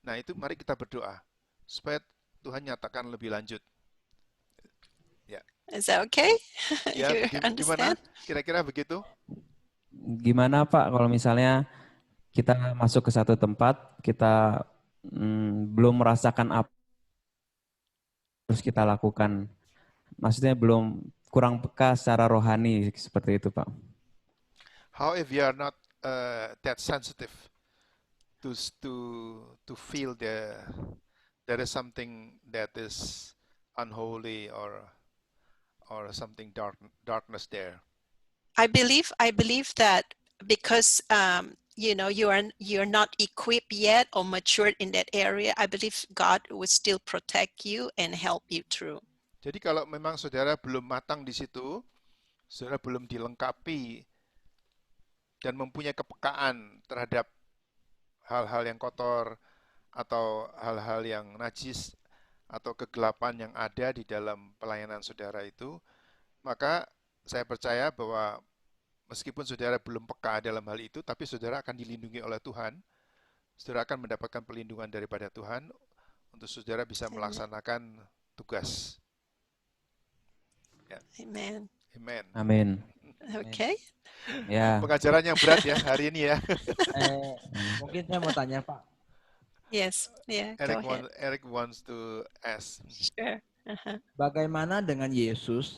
A: Nah, itu mari kita berdoa supaya Tuhan nyatakan lebih lanjut. Ya.
C: Is that okay?
A: Ya, gimana? Kira-kira begitu?
E: Gimana Pak kalau misalnya kita masuk ke satu tempat, kita belum merasakan apa harus kita lakukan? Maksudnya kurang peka secara rohani seperti itu Pak.
A: How if you are not that sensitive to feel there is something that is unholy or something darkness there?
C: I believe that because you're not equipped yet or matured in that area, I believe God will still protect you and help you through.
A: Jadi kalau memang saudara belum matang di situ, saudara belum dilengkapi dan mempunyai kepekaan terhadap hal-hal yang kotor atau hal-hal yang najis atau kegelapan yang ada di dalam pelayanan saudara itu, maka saya percaya bahwa meskipun saudara belum peka dalam hal itu, tapi saudara akan dilindungi oleh Tuhan. Saudara akan mendapatkan perlindungan daripada Tuhan untuk saudara bisa
C: Amen.
A: melaksanakan tugas. Ya.
C: Amen.
A: Amen.
E: Amin.
C: Okay.
E: Ya.
A: Pengajaran yang berat ya hari ini ya.
D: Mungkin saya mau tanya Pak,
C: Yes. Yeah. Go ahead.
A: Eric wants to ask.
C: Sure.
D: bagaimana dengan Yesus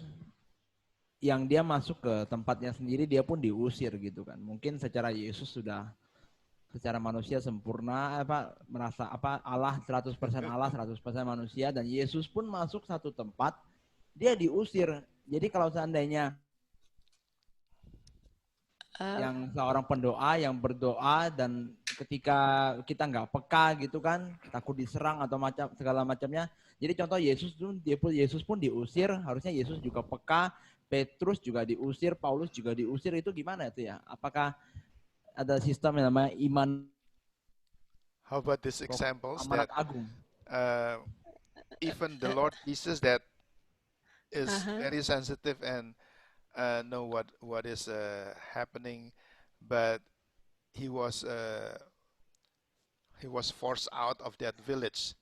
D: yang dia masuk ke tempatnya sendiri, dia pun diusir gitu kan? Mungkin secara Yesus sudah secara manusia sempurna, merasa Allah 100% Allah, 100% manusia, dan Yesus pun masuk satu tempat, dia diusir. Jadi kalau seandainya yang seorang pendoa yang berdoa dan ketika kita nggak peka gitu kan, takut diserang atau segala macamnya. Jadi contoh Yesus pun diusir, harusnya Yesus juga peka, Petrus juga diusir, Paulus juga diusir, itu gimana itu ya? Apakah ada sistem yang namanya iman?
A: How about this examples
D: amanat
A: that
D: agung?
A: Even the Lord Jesus that is very sensitive and know what is happening, but he was forced out of that village.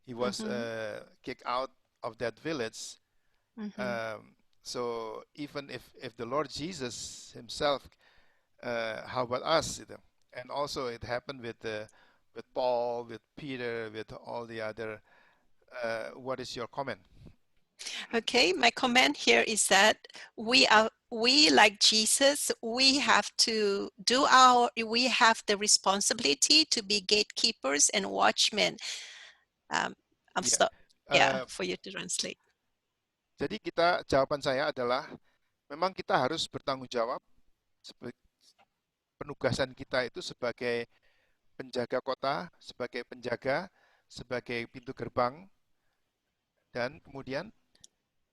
A: He was kicked out of that village. So even if the Lord Jesus himself, how about us? And also it happened with Paul, with Peter, with all the other. What is your comment?
C: Okay, my comment here is that we like Jesus, we have the responsibility to be gatekeepers and watchmen. For you to translate.
A: Jadi jawaban saya adalah memang kita harus bertanggung jawab. Penugasan kita itu sebagai penjaga kota, sebagai penjaga, sebagai pintu gerbang, dan kemudian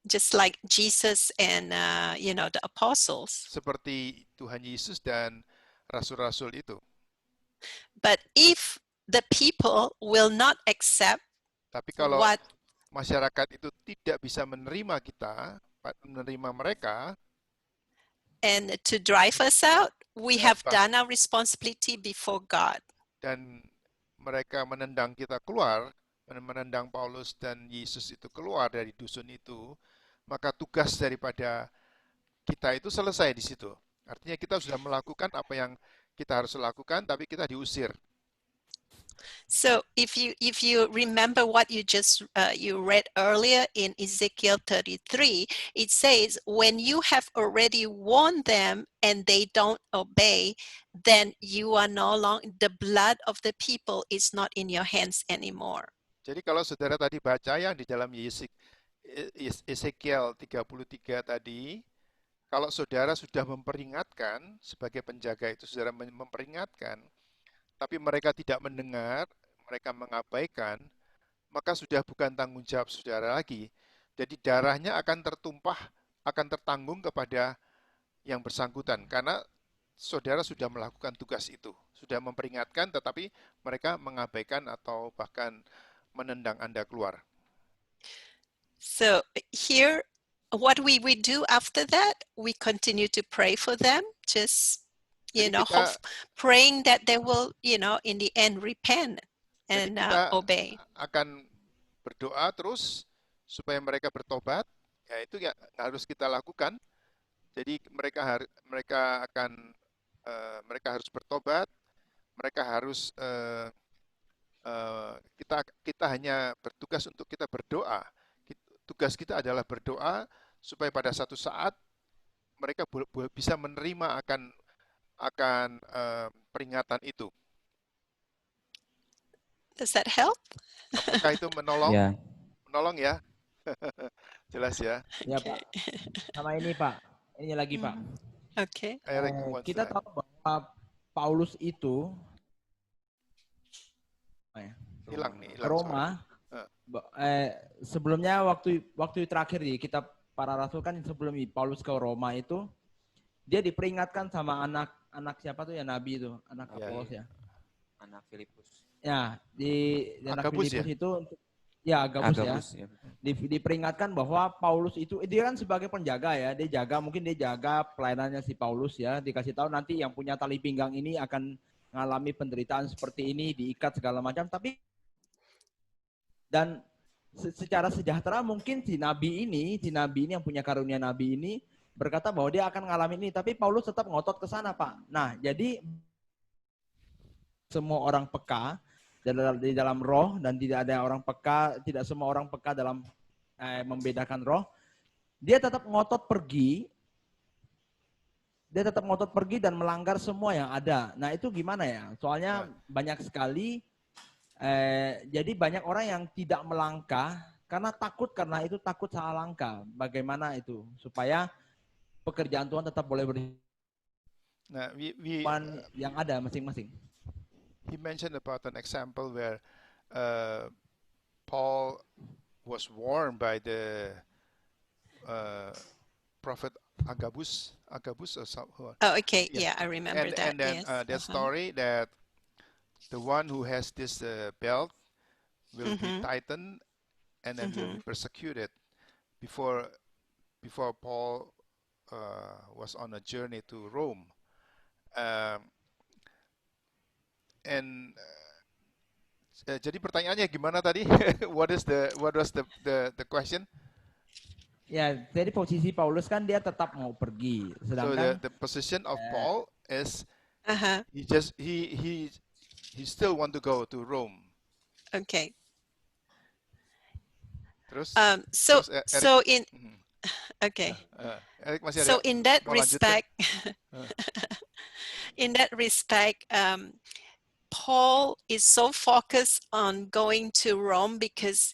C: just like Jesus and the apostles.
A: Seperti Tuhan Yesus dan rasul-rasul itu.
C: But if the people will not accept,
A: tapi kalau masyarakat itu tidak bisa menerima mereka,
C: and to drive us out, we have done our responsibility before God.
A: Dan mereka menendang kita keluar, menendang Paulus dan Yesus itu keluar dari dusun itu, maka tugas daripada kita itu selesai di situ. Artinya kita sudah melakukan apa yang kita harus lakukan, tapi kita diusir.
C: So if you remember what you just you read earlier in Ezekiel 33, it says, when you have already warned them and they don't obey, then you are no longer, the blood of the people is not in your hands anymore.
A: Jadi kalau saudara tadi baca yang di dalam Ezekiel 33 tadi, kalau saudara sudah memperingatkan, sebagai penjaga itu saudara memperingatkan, tapi mereka tidak mendengar, mereka mengabaikan, maka sudah bukan tanggung jawab saudara lagi. Jadi darahnya akan tertumpah, akan tertanggung kepada yang bersangkutan, karena saudara sudah melakukan tugas itu, sudah memperingatkan, tetapi mereka mengabaikan atau bahkan menendang Anda keluar.
C: So here, what we do after that, we continue to pray for them, just praying that they will, in the end repent and obey.
A: Akan berdoa terus supaya mereka bertobat. Ya itu ya harus kita lakukan. Jadi mereka harus bertobat. Mereka harus kita hanya bertugas untuk kita berdoa. Tugas kita adalah berdoa supaya pada satu saat mereka bisa menerima akan peringatan itu.
C: Does that help?
A: Apakah itu menolong?
E: Ya.
A: Menolong ya? Jelas ya?
D: Ya Pak. Sama ini Pak. Ini lagi Pak.
C: Oke.
D: Kita tahu bahwa Paulus itu
A: hilang
D: ke Roma sebelumnya waktu terakhir di kitab para rasul kan sebelum Paulus ke Roma itu dia diperingatkan sama anak siapa tuh ya nabi itu, anak
A: Ya.
D: Apolos ya.
E: Anak Filipus.
D: Ya, di anak
A: Agabus
D: Filipus
A: ya?
D: itu ya Agabus ya.
E: Ya.
D: Diperingatkan bahwa Paulus itu dia kan sebagai penjaga ya, mungkin dia jaga pelayanannya si Paulus ya, dikasih tahu nanti yang punya tali pinggang ini akan mengalami penderitaan seperti ini, diikat segala macam, tapi dan secara sejahtera mungkin si nabi ini yang punya karunia nabi ini berkata bahwa dia akan mengalami ini, tapi Paulus tetap ngotot ke sana, Pak. Nah, jadi semua orang peka di dalam roh dan tidak ada orang peka, tidak semua orang peka dalam membedakan roh. Dia tetap ngotot pergi. Dia tetap ngotot pergi dan melanggar semua yang ada. Nah, itu gimana ya? Soalnya banyak sekali jadi banyak orang yang tidak melangkah karena itu takut salah langkah. Bagaimana itu supaya pekerjaan Tuhan tetap boleh
A: Nah,
D: yang ada masing-masing.
A: he mentioned about an example where Paul was warned by the prophet Agabus or something.
C: Oh, okay.
A: Yeah.
C: Yeah, I remember that.
A: And then
C: Yes.
A: that story that the one who has this belt will be tightened and then will be persecuted. Before Paul was on a journey to Rome, and jadi pertanyaannya gimana tadi? What was the question?
D: Ya, jadi posisi Paulus kan dia tetap mau pergi,
A: So
D: sedangkan
A: the position of Paul is
C: Uh-huh.
A: he still want to go to Rome.
C: Okay.
A: Terus
C: So
A: Eric,
C: so in
A: Mhm.
C: okay.
A: Eric masih
C: So
A: ada
C: in that
A: mau lanjutkan?
C: respect, in that respect, Paul is so focused on going to Rome because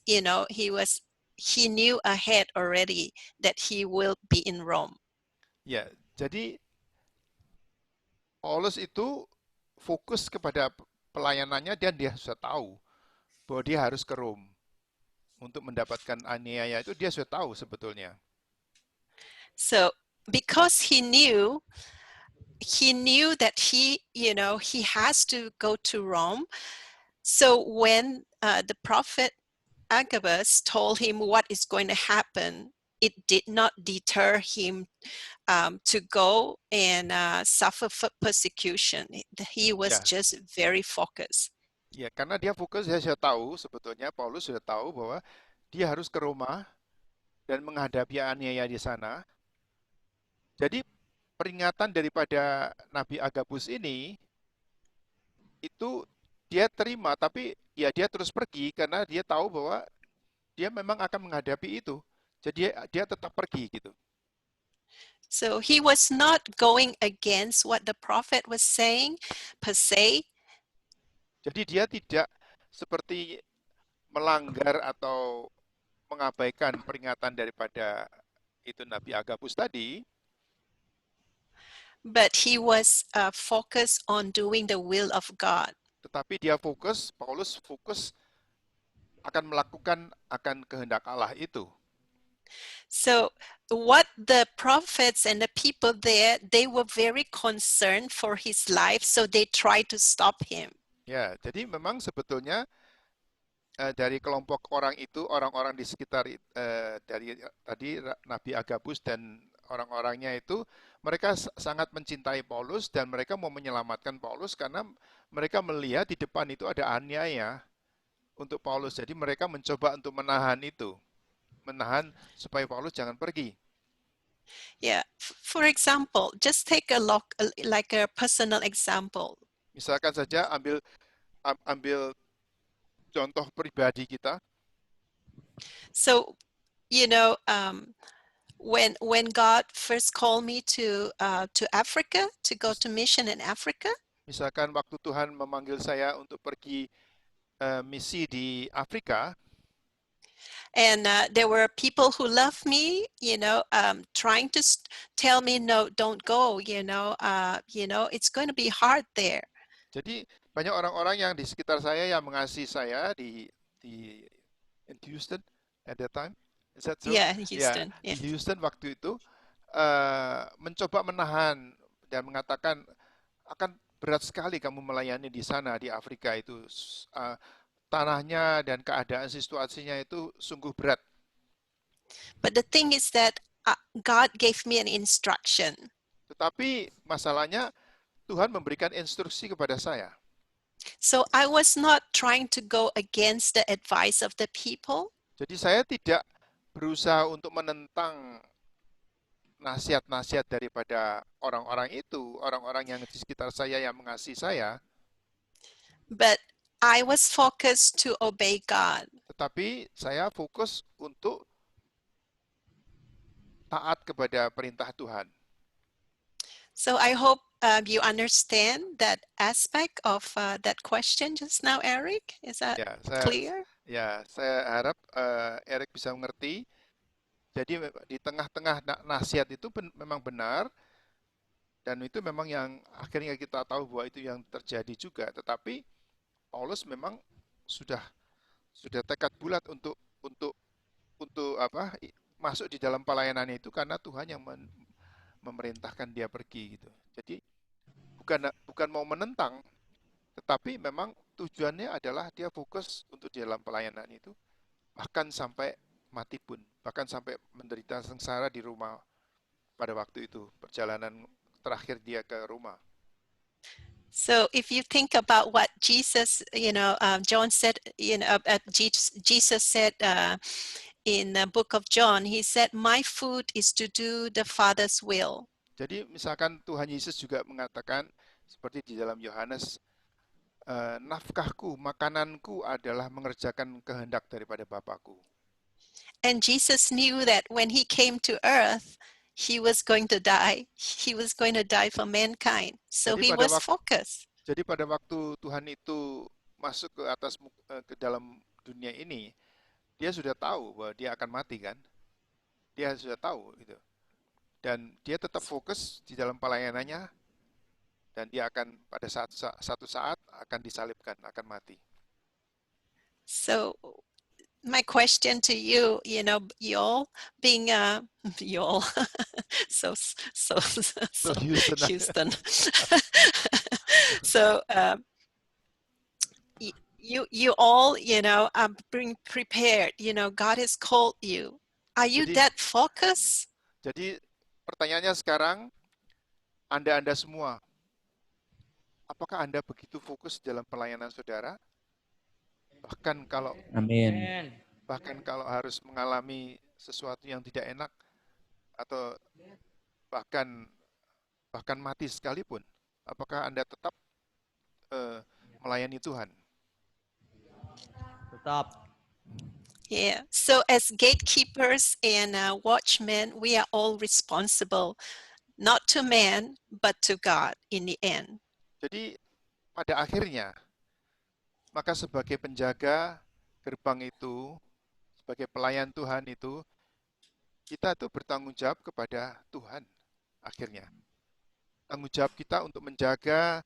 C: he knew ahead already that he will be in Rome.
A: Ya, jadi Paulus itu fokus kepada pelayanannya dan dia sudah tahu bahwa dia harus ke Rome untuk mendapatkan aniaya itu dia sudah tahu sebetulnya.
C: So because he knew that he has to go to Rome. So when the prophet Agabus told him what is going to happen, it did not deter him to go and suffer persecution. He was
A: Ya.
C: just very focused.
A: Ya, karena dia fokus, dia sudah tahu sebetulnya Paulus sudah tahu bahwa dia harus ke Roma dan menghadapi aniaya di sana. Jadi peringatan daripada Nabi Agabus ini itu dia terima, tapi ya dia terus pergi karena dia tahu bahwa dia memang akan menghadapi itu. Jadi dia tetap pergi gitu.
C: So he was not going against what the prophet was saying per se.
A: Jadi dia tidak seperti melanggar atau mengabaikan peringatan daripada itu Nabi Agabus tadi,
C: but he was focused on doing the will of God.
A: tetapi Paulus fokus akan melakukan akan kehendak Allah itu.
C: So what the prophets and the people there, they were very concerned for his life, so they tried to stop him.
A: Ya, jadi memang sebetulnya dari kelompok orang itu, orang-orang di sekitar dari tadi Nabi Agabus dan orang-orangnya itu, mereka sangat mencintai Paulus dan mereka mau menyelamatkan Paulus karena mereka melihat di depan itu ada aniaya untuk Paulus. Jadi mereka mencoba untuk menahan supaya Paulus jangan pergi.
C: Yeah, for example, just take a look, like a personal example.
A: Misalkan saja ambil contoh pribadi kita.
C: So, when God first called me to Africa, to go to mission in Africa.
A: Misalkan waktu Tuhan memanggil saya untuk pergi misi di Afrika.
C: And there were people who loved me, trying to tell me, no, don't go, it's going to be hard there.
A: Jadi banyak orang-orang yang di sekitar saya yang mengasihi saya di in Houston at that time. Is that so?
C: Yeah,
A: Ya,
C: Houston.
A: di
C: Yeah.
A: Houston waktu itu mencoba menahan dan mengatakan akan berat sekali kamu melayani di sana di Afrika itu. Tanahnya dan keadaan situasinya itu sungguh berat.
C: But the thing is that God gave me an instruction.
A: Tetapi masalahnya Tuhan memberikan instruksi kepada saya.
C: So I was not trying to go against the advice of the people,
A: Jadi saya tidak berusaha untuk menentang nasihat-nasihat daripada orang-orang itu, orang-orang yang di sekitar saya yang mengasihi saya,
C: but I was focused to obey God.
A: tetapi saya fokus untuk taat kepada perintah Tuhan.
C: So I hope you understand that aspect of that question just now, Eric. Is that clear?
A: Saya harap Eric bisa mengerti. Jadi di tengah-tengah nasihat itu memang benar, dan itu memang yang akhirnya kita tahu bahwa itu yang terjadi juga. Tetapi Paulus memang sudah tekad bulat untuk masuk di dalam pelayanan itu karena Tuhan yang memerintahkan dia pergi gitu. Jadi bukan mau menentang, tetapi memang tujuannya adalah dia fokus untuk di dalam pelayanan itu, bahkan sampai mati pun, bahkan sampai menderita sengsara di rumah pada waktu itu, perjalanan terakhir dia ke Roma.
C: So if you think about what Jesus, John said, Jesus said in the book of John, he said, "My food is to do the Father's will."
A: Jadi misalkan Tuhan Yesus juga mengatakan seperti di dalam Yohanes, nafkahku, makananku adalah mengerjakan kehendak daripada Bapakku.
C: And Jesus knew that when he came to earth, he was going to die. He was going to die for mankind. So he was focused.
A: Jadi pada waktu Tuhan itu masuk ke dalam dunia ini, dia sudah tahu bahwa dia akan mati kan? Dia sudah tahu itu. Dan dia tetap fokus di dalam pelayanannya, dan dia akan pada satu saat akan disalibkan, akan mati.
C: So my question to you, y'all being y'all, so Houston. So you all, being prepared. God has called you. Are you that focused?
A: Jadi pertanyaannya sekarang, Anda semua, apakah Anda begitu fokus dalam pelayanan saudara? Bahkan kalau harus mengalami sesuatu yang tidak enak, atau bahkan mati sekalipun, apakah Anda tetap melayani Tuhan?
D: Tetap.
C: Yeah. So as gatekeepers and watchmen, we are all responsible, not to man, but to God in the end.
A: Jadi pada akhirnya, maka sebagai penjaga gerbang itu, sebagai pelayan Tuhan itu, kita itu bertanggung jawab kepada Tuhan akhirnya. Tanggung jawab kita untuk menjaga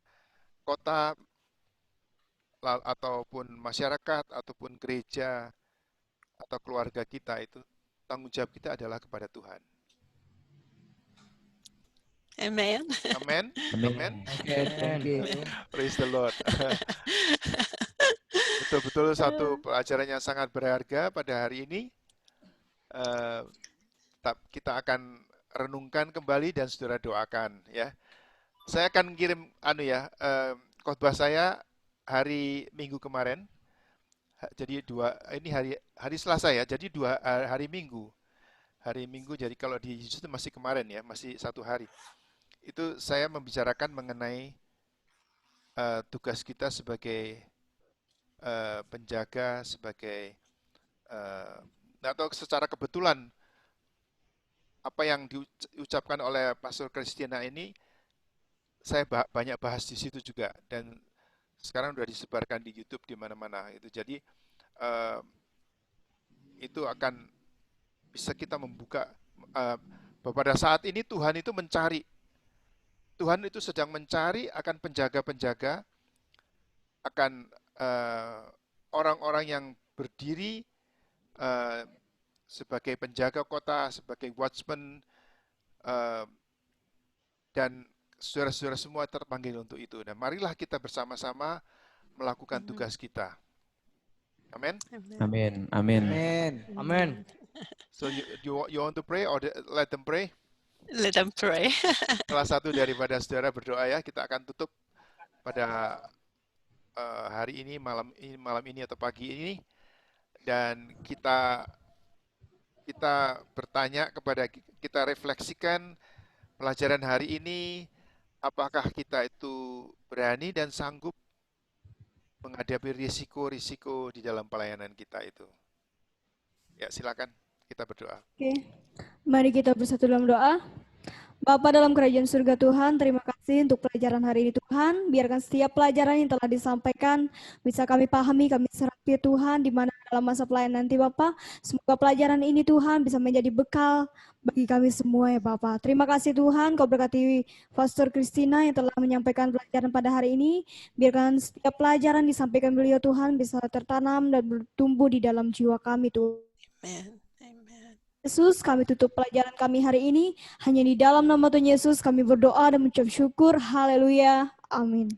A: kota ataupun masyarakat ataupun gereja atau keluarga kita itu, tanggung jawab kita adalah kepada Tuhan.
C: Amen.
A: Amen. Amen.
D: Okay, thank you.
A: Praise the Lord. Betul-betul satu pelajaran yang sangat berharga pada hari ini. Kita akan renungkan kembali dan saudara doakan ya. Saya akan kirim khotbah saya hari Minggu kemarin. Jadi ini hari Selasa ya. Jadi hari Minggu. Hari Minggu, jadi kalau di Yesus itu masih kemarin ya, masih satu hari. Itu saya membicarakan mengenai tugas kita sebagai penjaga, sebagai atau secara kebetulan apa yang diucapkan oleh Pastor Christina ini saya banyak bahas di situ juga, dan sekarang sudah disebarkan di YouTube di mana-mana itu. Jadi itu akan bisa kita membuka pada saat ini Tuhan itu sedang mencari akan penjaga-penjaga, akan orang-orang yang berdiri eh, sebagai penjaga kota, sebagai watchman, eh, dan saudara-saudara semua terpanggil untuk itu. Dan marilah kita bersama-sama melakukan tugas kita. Amin.
E: Amin. Amin.
D: Amin. Amin.
A: So you want to pray or let them pray?
C: Let them pray.
A: Salah satu daripada saudara berdoa ya. Kita akan tutup pada hari ini, malam ini atau pagi ini, dan kita bertanya kita refleksikan pelajaran hari ini, apakah kita itu berani dan sanggup menghadapi risiko-risiko di dalam pelayanan kita itu. Ya, silakan kita berdoa.
B: Oke, mari kita bersatu dalam doa. Bapa dalam kerajaan surga Tuhan, terima kasih untuk pelajaran hari ini Tuhan. Biarkan setiap pelajaran yang telah disampaikan bisa kami pahami, kami serapi Tuhan, di mana dalam masa pelayanan nanti Bapak. Semoga pelajaran ini Tuhan bisa menjadi bekal bagi kami semua ya Bapak. Terima kasih Tuhan, Kau berkati Pastor Christina yang telah menyampaikan pelajaran pada hari ini. Biarkan setiap pelajaran disampaikan beliau Tuhan bisa tertanam dan bertumbuh di dalam jiwa kami Tuhan.
C: Amen.
B: Yesus, kami tutup pelajaran kami hari ini. Hanya di dalam nama Tuhan Yesus kami berdoa dan mengucap syukur. Haleluya. Amin.